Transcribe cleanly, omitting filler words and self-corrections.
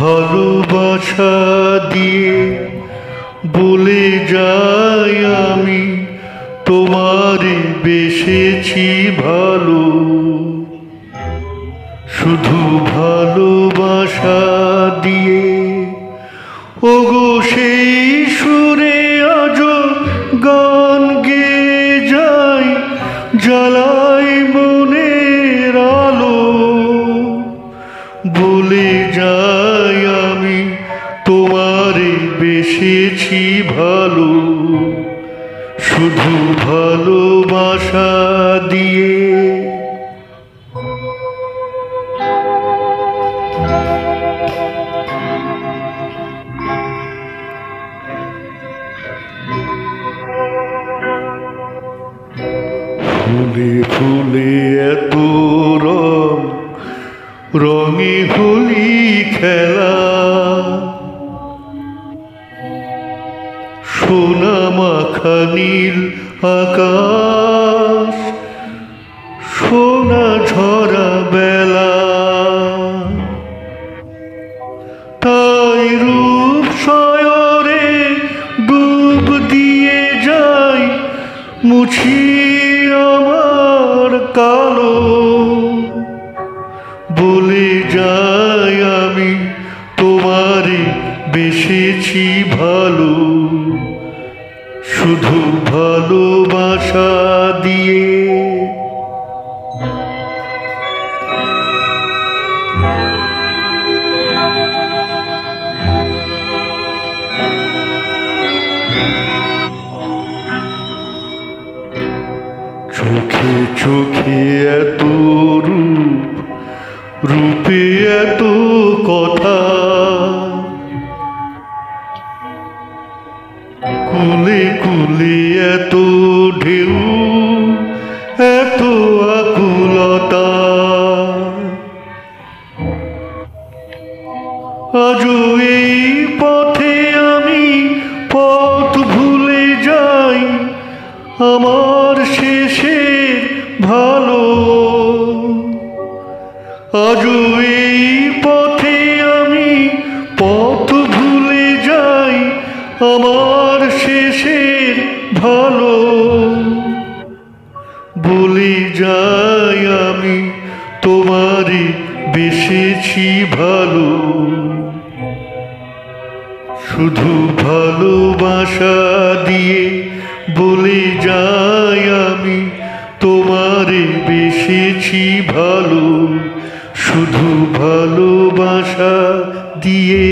ভালোবাসা দিয়ে বলে যাই আমি তোমারে বেসেছি ভালো। শুধু ভালোবাসা দিয়ে ওগো সেই সুরে আজো গান গেয়ে যাই, জ্বালাই মনের আলো। বলে যাই আমি তোমারে বেসেছি ভালো, শুধু ভালোবাসা দিয়ে। ফুলে ফুলে এত রং, রঙে হোলি খেলা। সোনা মাখা নীল আকাশ, সোনা ঝরা বেলা। তাই রূপ সায়রে ডুব দিয়ে যাই, মুছি আমার কালো। বলে যাই আমি তোমারে বেসেছি ভালো, শুধু ভালোবাসা দিয়ে। চোখে চোখে এত রূপ, রূপে এত কথা। কুলে কুলে এত ঢেউ, এত আকুলতা। আজও এই পথে আমি পথ ভুলে যাই, আমার শেষের ভালো। আজও এই পথে আমি পথ ভুলে যাই, আমার শেষের ভালো। বলে যাই আমি তোমারে বেসেছি ভালো, শুধু ভালোবাসা দিয়ে। বলে যাই আমি তোমারে বেসেছি ভালো, শুধু ভালোবাসা দিয়ে।